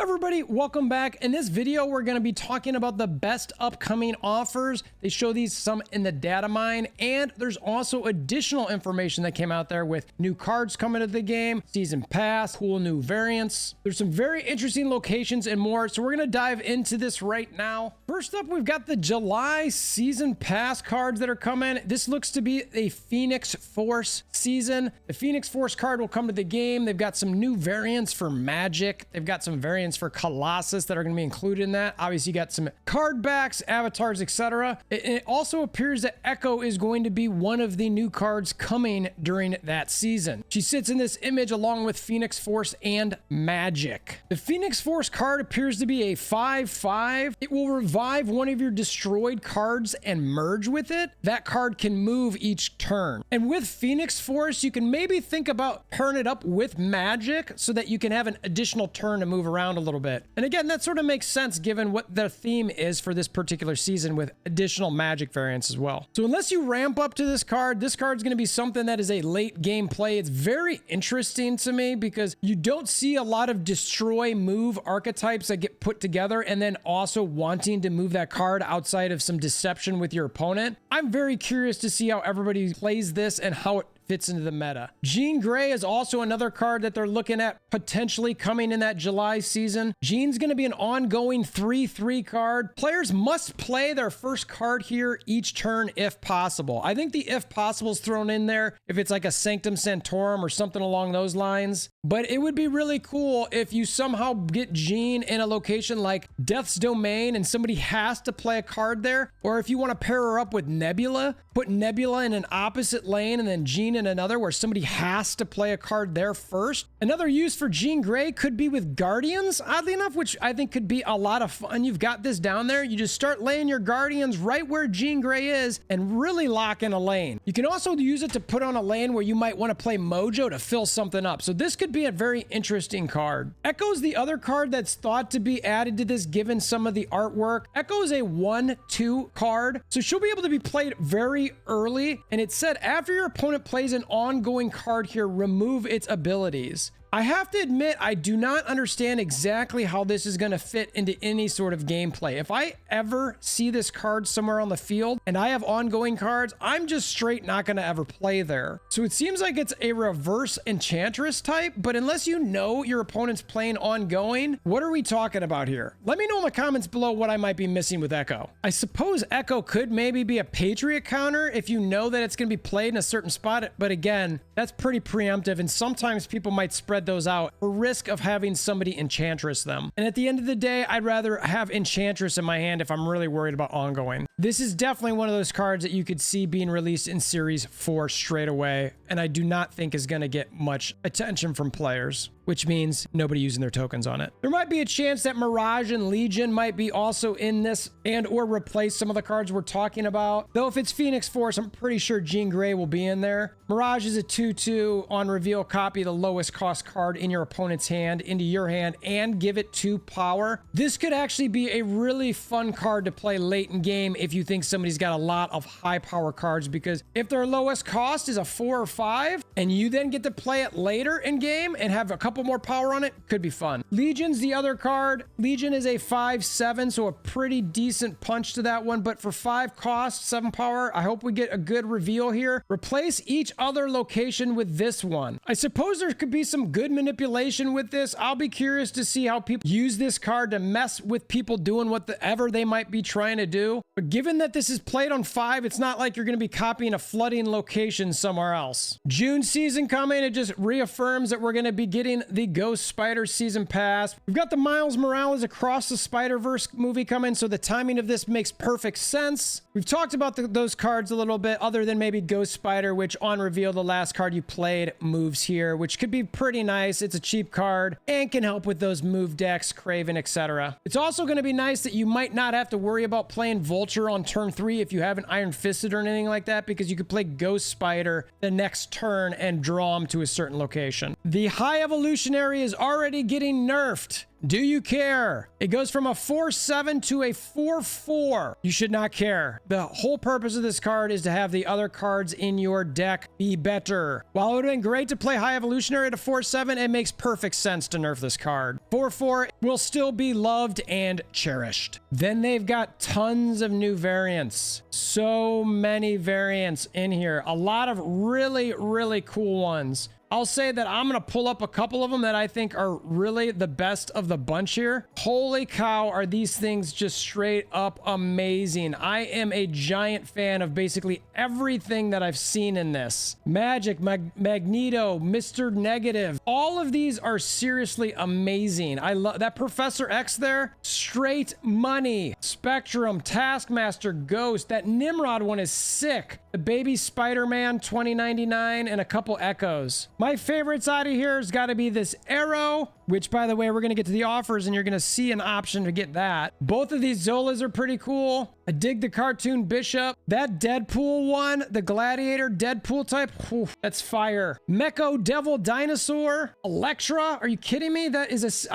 Everybody, welcome back. In this video, we're going to be talking about the best upcoming offers. They show these some in the data mine, and there's also additional information that came out there with new cards coming to the game, season pass, cool new variants. There's some very interesting locations and more, so we're going to dive into this right now. First up, we've got the July season pass cards that are coming. This looks to be a Phoenix Force season. The Phoenix Force card will come to the game. They've got some new variants for Magic. They've got some variants for Colossus that are going to be included in that. Obviously, you got some card backs, avatars, etc. It also appears that Echo is going to be one of the new cards coming during that season. She sits in this image along with Phoenix Force and Magic. The Phoenix Force card appears to be a 5/5. It will revive one of your destroyed cards and merge with it. That card can move each turn. And with Phoenix Force, you can maybe think about pairing it up with Magic so that you can have an additional turn to move around a little bit. And again, that sort of makes sense given what the theme is for this particular season with additional Magic variants as well. So unless you ramp up to this card's going to be something that is a late game play. It's very interesting to me because you don't see a lot of destroy move archetypes that get put together and then also wanting to move that card outside of some deception with your opponent. I'm very curious to see how everybody plays this and how it fits into the meta. Jean Grey is also another card that they're looking at potentially coming in that July season. Jean's going to be an ongoing 3/3 card. Players must play their first card here each turn if possible. I think the if possible is thrown in there if it's like a Sanctum Sanctorum or something along those lines. But it would be really cool if you somehow get Jean in a location like Death's Domain and somebody has to play a card there. Or if you want to pair her up with Nebula, put Nebula in an opposite lane and then Jean in another where somebody has to play a card there first. Another use for Jean Grey could be with Guardians, oddly enough, which I think could be a lot of fun. You've got this down there. You just start laying your Guardians right where Jean Grey is and really lock in a lane. You can also use it to put on a lane where you might want to play Mojo to fill something up. So this could be a very interesting card. Echo's the other card that's thought to be added to this given some of the artwork. Echo is a 1/2 card, so she'll be able to be played very early. And it said after your opponent plays an ongoing card here, remove its abilities. I have to admit, I do not understand exactly how this is going to fit into any sort of gameplay. If I ever see this card somewhere on the field and I have ongoing cards, I'm just straight not going to ever play there. So it seems like it's a reverse Enchantress type, but unless you know your opponent's playing ongoing, what are we talking about here? Let me know in the comments below what I might be missing with Echo. I suppose Echo could maybe be a Patriot counter if you know that it's going to be played in a certain spot, but again, that's pretty preemptive and sometimes people might spread those out for risk of having somebody Enchantress them. And at the end of the day, I'd rather have Enchantress in my hand if I'm really worried about ongoing. This is definitely one of those cards that you could see being released in Series 4 straight away, and I do not think is going to get much attention from players, which means nobody using their tokens on it. There might be a chance that Mirage and Legion might be also in this and or replace some of the cards we're talking about. Though if it's Phoenix Force, I'm pretty sure Jean Grey will be in there. Mirage is a 2/2 on reveal, copy the lowest cost card in your opponent's hand into your hand and give it 2 power. This could actually be a really fun card to play late in game if you think somebody's got a lot of high power cards, because if their lowest cost is a 4 or 5 and you then get to play it later in game and have a couple more power on it, could be fun. Legion's the other card. Legion is a 5/7, so a pretty decent punch to that one, but for 5 cost, 7 power, I hope we get a good reveal here. Replace each other location with this one. I suppose there could be some good manipulation with this. I'll be curious to see how people use this card to mess with people doing whatever they might be trying to do. But given that this is played on 5, it's not like you're going to be copying a flooding location somewhere else. June season coming, it just reaffirms that we're going to be getting the Ghost Spider season pass. We've got the Miles Morales Across the Spider-Verse movie coming, so the timing of this makes perfect sense. We've talked about those cards a little bit, other than maybe Ghost Spider, which on reveal, the last card you played moves here, which could be pretty nice. It's a cheap card and can help with those move decks, Craven, etc. It's also going to be nice that you might not have to worry about playing Vulture on turn 3 if you haven't Iron Fisted or anything like that, because you could play Ghost Spider the next turn and draw them to a certain location. The High Evolution Evolutionary is already getting nerfed. Do you care? It goes from a 4/7 to a 4/4. You should not care. The whole purpose of this card is to have the other cards in your deck be better. While it would have been great to play High Evolutionary at a 4/7, it makes perfect sense to nerf this card. 4/4 will still be loved and cherished. Then they've got tons of new variants. So many variants in here. A lot of really, really cool ones. I'll say that I'm going to pull up a couple of them that I think are really the best of the bunch here. Holy cow, are these things just straight up amazing. I am a giant fan of basically everything that I've seen in this. Magic, Magneto, Mr. Negative. All of these are seriously amazing. I love that Professor X there. Straight money. Spectrum, Taskmaster, Ghost. That Nimrod one is sick. The Baby Spider-Man 2099 and a couple Echoes. My favorites out of here has got to be this Arrow, which, by the way, we're going to get to the offers and you're going to see an option to get that. Both of these Zolas are pretty cool. I dig the cartoon Bishop. That Deadpool one, the Gladiator Deadpool type, whew, that's fire. Mecho Devil Dinosaur. Electra, are you kidding me? That is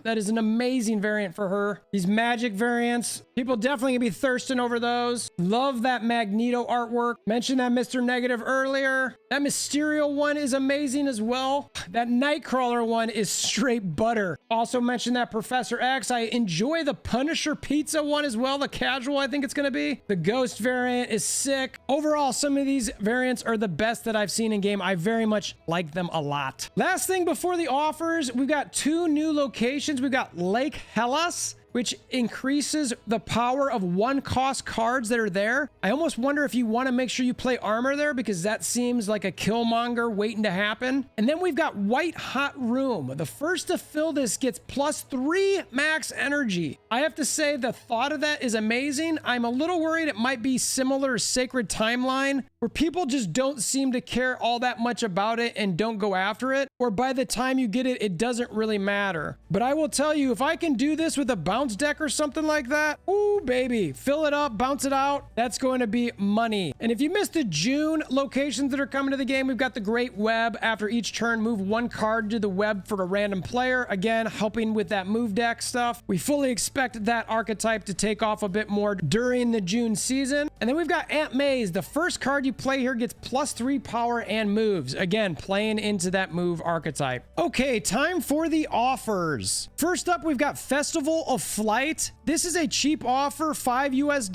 that is an amazing variant for her. These Magic variants, people definitely gonna be thirsting over those. Love that Magneto artwork. Mentioned that Mr. Negative earlier. That Mysterio one is amazing as well. That Nightcrawler one is straight butter. Also mentioned that Professor X. I enjoy the Punisher Pizza one as well. The casual, I think it's going to be. The Ghost variant is sick. Overall, some of these variants are the best that I've seen in game. I very much like them a lot. Last thing before the offers, we've got 2 new locations. We've got Lake Hellas, which increases the power of 1-cost cards that are there. I almost wonder if you want to make sure you play armor there, because that seems like a Killmonger waiting to happen. And then we've got White Hot Room. The first to fill this gets +3 max energy. I have to say the thought of that is amazing. I'm a little worried it might be similar to Sacred Timeline, where people just don't seem to care all that much about it and don't go after it, or by the time you get it, it doesn't really matter. But I will tell you, if I can do this with a bounce deck or something like that, ooh baby, fill it up, bounce it out, that's going to be money. And if you missed the June locations that are coming to the game, we've got the Great Web. After each turn, move 1 card to the web for a random player, again helping with that move deck stuff. We fully expect that archetype to take off a bit more during the June season. And then we've got Aunt May's. The first card you play here gets +3 power and moves, again playing into that move archetype. Okay, time for the offers. First up, we've got Festival of Flight. This is a cheap offer, $5 US.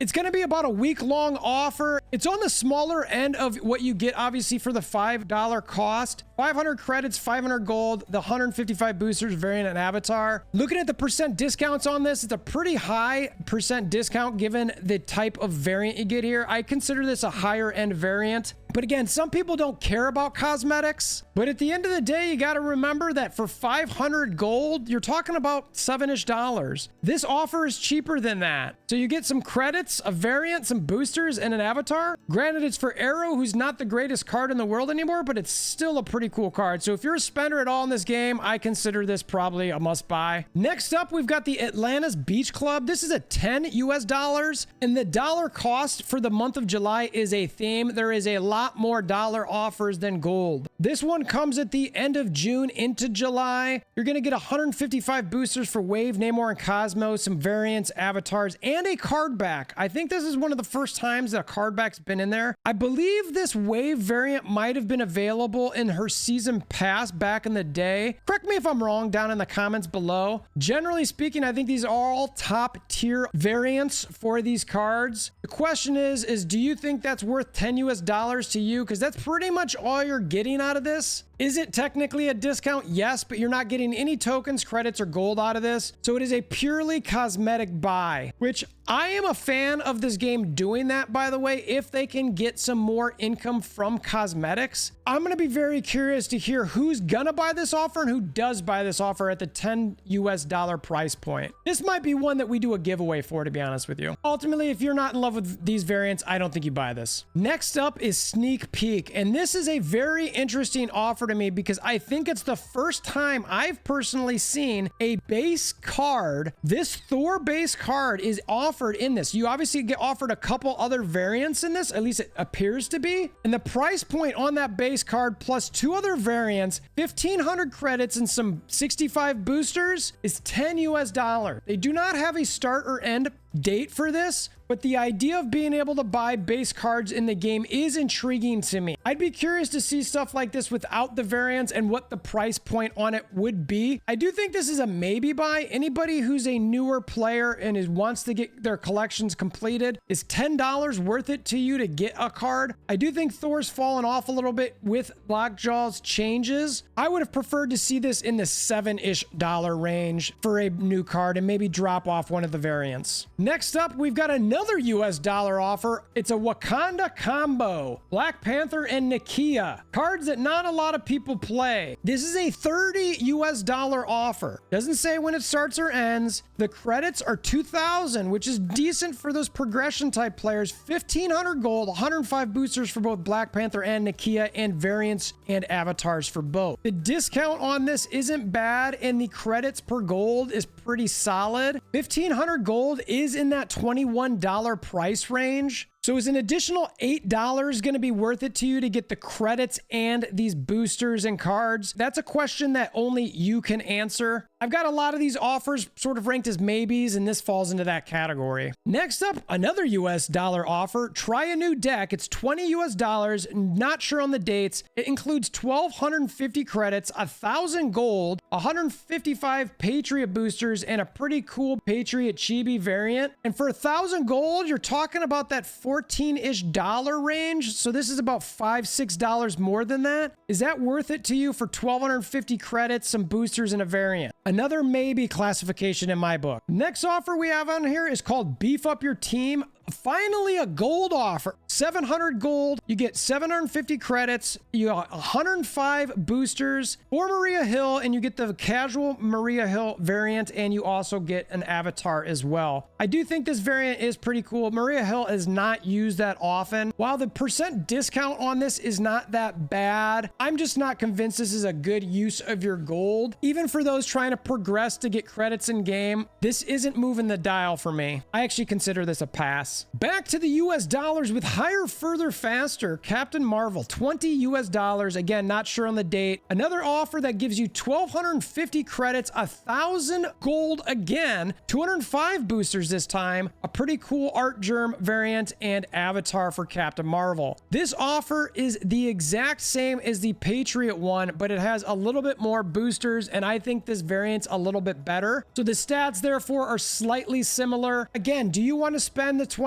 It's going to be about a week-long offer. It's on the smaller end of what you get, obviously, for the $5 cost. 500 credits, 500 gold, the 155 boosters variant and avatar. Looking at the percent discounts on this, it's a pretty high percent discount given the type of variant you get here. I consider this a higher end variant. But again, some people don't care about cosmetics. But at the end of the day, you got to remember that for 500 gold, you're talking about $7-ish. This offer is cheaper than that. So you get some credits, a variant, some boosters, and an avatar. Granted, it's for Arrow, who's not the greatest card in the world anymore, but it's still a pretty cool card. So if you're a spender at all in this game, I consider this probably a must buy. Next up, we've got the Atlantis Beach Club. This is a $10 US, and the dollar cost for the month of July is a theme. There is a lot more dollar offers than gold. This one comes at the end of June into July. You're going to get 155 boosters for Wave, Namor, and Cosmo, some variants, avatars, and a card back. I think this is one of the first times that a card back's been in there. I believe this Wave variant might have been available in her season pass back in the day. Correct me if I'm wrong down in the comments below. Generally speaking, I think these are all top tier variants for these cards. The question is do you think that's worth $10 US to you? Because that's pretty much all you're getting out of this. Is it technically a discount? Yes, but you're not getting any tokens, credits, or gold out of this. So it is a purely cosmetic buy, which I am a fan of this game doing that, by the way, if they can get some more income from cosmetics. I'm going to be very curious to hear who's going to buy this offer and who does buy this offer at the $10 US price point. This might be one that we do a giveaway for, to be honest with you. Ultimately, if you're not in love with these variants, I don't think you buy this. Next up is Sneak Peek, and this is a very interesting offer to to me because I think it's the first time I've personally seen a base card. This Thor base card is offered in this. You obviously get offered a couple other variants in this, at least it appears to be. And the price point on that base card plus 2 other variants, 1,500 credits and some 65 boosters is $10 US. They do not have a start or end date for this, but the idea of being able to buy base cards in the game is intriguing to me. I'd be curious to see stuff like this without the variants and what the price point on it would be. I do think this is a maybe buy. Anybody who's a newer player and wants to get their collections completed, is $10 worth it to you to get a card? I do think Thor's fallen off a little bit with Lockjaw's changes. I would have preferred to see this in the $7-ish range for a new card and maybe drop off one of the variants. Next up, we've got another US dollar offer. It's a Wakanda Combo, Black Panther and Nakia, cards that not a lot of people play. This is a $30 US offer. Doesn't say when it starts or ends. The credits are 2,000, which is decent for those progression type players. 1,500 gold, 105 boosters for both Black Panther and Nakia, and variants and avatars for both. The discount on this isn't bad, and the credits per gold is pretty solid. 1,500 gold is in that $21 price range. So is an additional $8 going to be worth it to you to get the credits and these boosters and cards? That's a question that only you can answer. I've got a lot of these offers sort of ranked as maybes, and this falls into that category. Next up, another US dollar offer. Try a new deck. It's $20 US, not sure on the dates. It includes 1,250 credits, 1,000 gold, 155 Patriot boosters, and a pretty cool Patriot Chibi variant. And for 1,000 gold, you're talking about that $14-ish range. So this is about $5, $6 more than that. Is that worth it to you for 1,250 credits, some boosters, and a variant? Another maybe classification in my book. Next offer we have on here is called Beef Up Your Team. Finally, a gold offer. 700 gold. You get 750 credits. You got 105 boosters for Maria Hill, and you get the casual Maria Hill variant, and you also get an avatar as well. I do think this variant is pretty cool. Maria Hill is not used that often. While the percent discount on this is not that bad, I'm just not convinced this is a good use of your gold. Even for those trying to progress to get credits in game, this isn't moving the dial for me. I actually consider this a pass. Back to the US dollars with higher, further, faster. Captain Marvel, $20 US. Again, not sure on the date. Another offer that gives you 1,250 credits, 1,000 gold again, 205 boosters this time, a pretty cool Art Germ variant, and avatar for Captain Marvel. This offer is the exact same as the Patriot one, but it has a little bit more boosters, and I think this variant's a little bit better. So the stats, therefore, are slightly similar. Again, do you want to spend the $20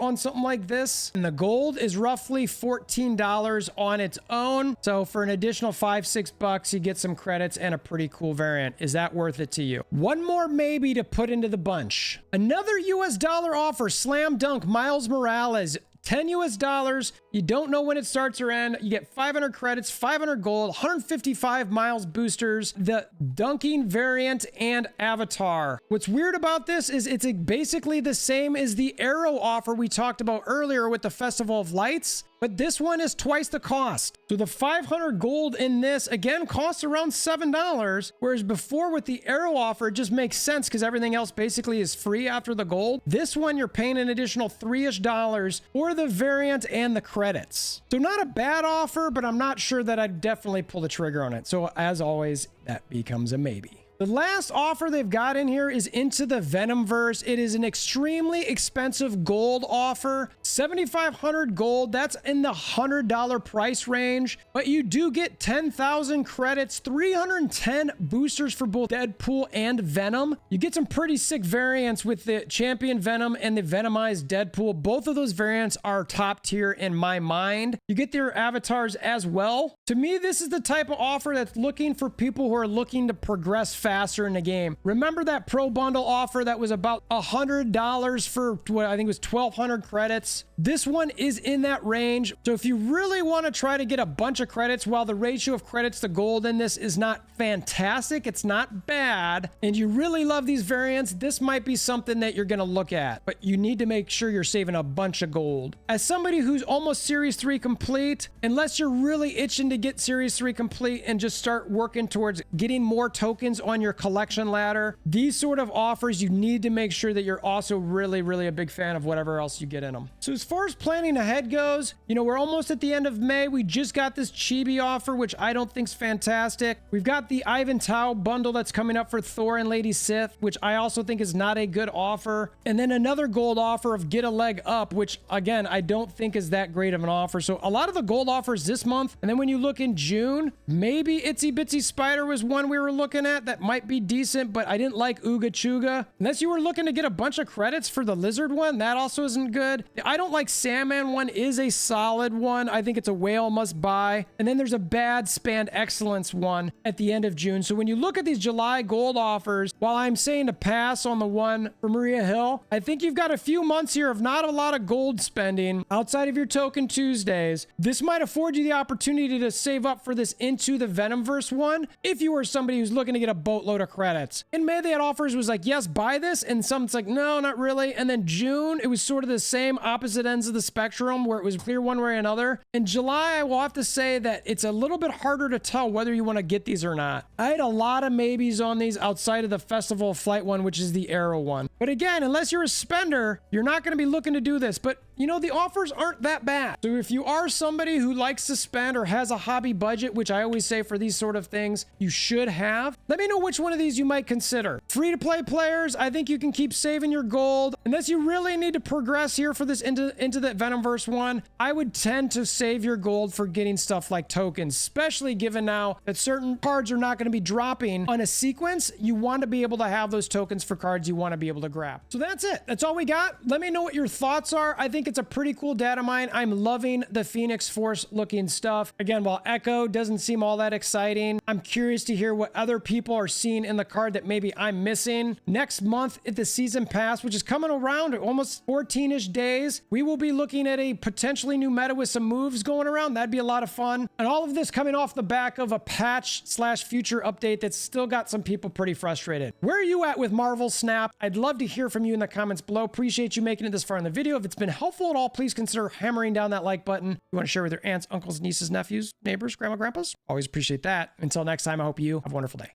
on something like this? And the gold is roughly $14 on its own. So for an additional $5, $6, you get some credits and a pretty cool variant. Is that worth it to you? One more maybe to put into the bunch. Another US dollar offer, Slam Dunk Miles Morales. $10 US. You don't know when it starts or ends. You get 500 credits, 500 gold, 155 miles boosters, the dunking variant, and avatar. What's weird about this is it's basically the same as the arrow offer we talked about earlier with the Festival of Lights, but this one is twice the cost. So the 500 gold in this, again, costs around $7, whereas before with the arrow offer, it just makes sense because everything else basically is free after the gold. This one, you're paying an additional $3-ish for the variant and the credits. So not a bad offer, but I'm not sure that I'd definitely pull the trigger on it. So as always, that becomes a maybe. The last offer they've got in here is into the Venomverse. It is an extremely expensive gold offer, 7,500 gold. That's in the $100 price range, but you do get 10,000 credits, 310 boosters for both Deadpool and Venom. You get some pretty sick variants with the Champion Venom and the Venomized Deadpool. Both of those variants are top tier in my mind. You get their avatars as well. To me, this is the type of offer that's looking for people who are looking to progress fast faster in the game. Remember that Pro Bundle offer that was about $100 for what I think was 1,200 credits? This one is in that range. So if you really want to try to get a bunch of credits, while the ratio of credits to gold in this is not fantastic, it's not bad, and you really love these variants, this might be something that you're going to look at. But you need to make sure you're saving a bunch of gold. As somebody who's almost Series 3 complete, unless you're really itching to get Series 3 complete and just start working towards getting more tokens on your collection ladder, these sort of offers, you need to make sure that you're also really a big fan of whatever else you get in them. So as far as planning ahead goes, you know, we're almost at the end of May. We just got this Chibi offer, which I don't think's fantastic. We've got the Ivan Tao bundle that's coming up for Thor and Lady Sif, which I also think is not a good offer. And then another gold offer of Get a Leg Up, which again, I don't think is that great of an offer. So a lot of the gold offers this month. And then when you look in June, maybe Itsy Bitsy Spider was one we were looking at that might be decent, but I didn't like Ooga Chooga. Unless you were looking to get a bunch of credits for the Lizard one, that also isn't good. I don't like Sandman one is a solid one. I think it's a whale must buy. And then there's a bad Spanned Excellence one at the end of June. So when you look at these July gold offers, while I'm saying to pass on the one for Maria Hill, I think you've got a few months here of not a lot of gold spending outside of your Token Tuesdays. This might afford you the opportunity to save up for this Into the Venomverse one if you were somebody who's looking to get a boatload of credits. In May, they had offers was like, yes, buy this, and some's like, no, not really. And then June, it was sort of the same opposite ends of the spectrum where it was clear one way or another. In July, I will have to say that it's a little bit harder to tell whether you want to get these or not. I had a lot of maybes on these outside of the Festival of Flight one, which is the Arrow one. But again, unless you're a spender, you're not going to be looking to do this. But you know, the offers aren't that bad. So if you are somebody who likes to spend or has a hobby budget, which I always say for these sort of things, you should have, let me know which one of these you might consider. Free-to-play players, I think you can keep saving your gold. Unless you really need to progress here for this into the Venomverse one, I would tend to save your gold for getting stuff like tokens, especially given now that certain cards are not going to be dropping on a sequence. You want to be able to have those tokens for cards you want to be able to grab. So that's it. That's all we got. Let me know what your thoughts are. I think it's a pretty cool data mine. I'm loving the Phoenix Force looking stuff. Again, while Echo doesn't seem all that exciting, I'm curious to hear what other people are seeing in the card that maybe I'm missing. Next month at the season pass, which is coming around almost 14-ish days, we will be looking at a potentially new meta with some moves going around. That'd be a lot of fun. And all of this coming off the back of a patch/future update that's still got some people pretty frustrated. Where are you at with Marvel Snap? I'd love to hear from you in the comments below. Appreciate you making it this far in the video. If it's been helpful at all, please consider hammering down that like button. You want to share with your aunts, uncles, nieces, nephews, neighbors, grandma, grandpas? Always appreciate that. Until next time, I hope you have a wonderful day.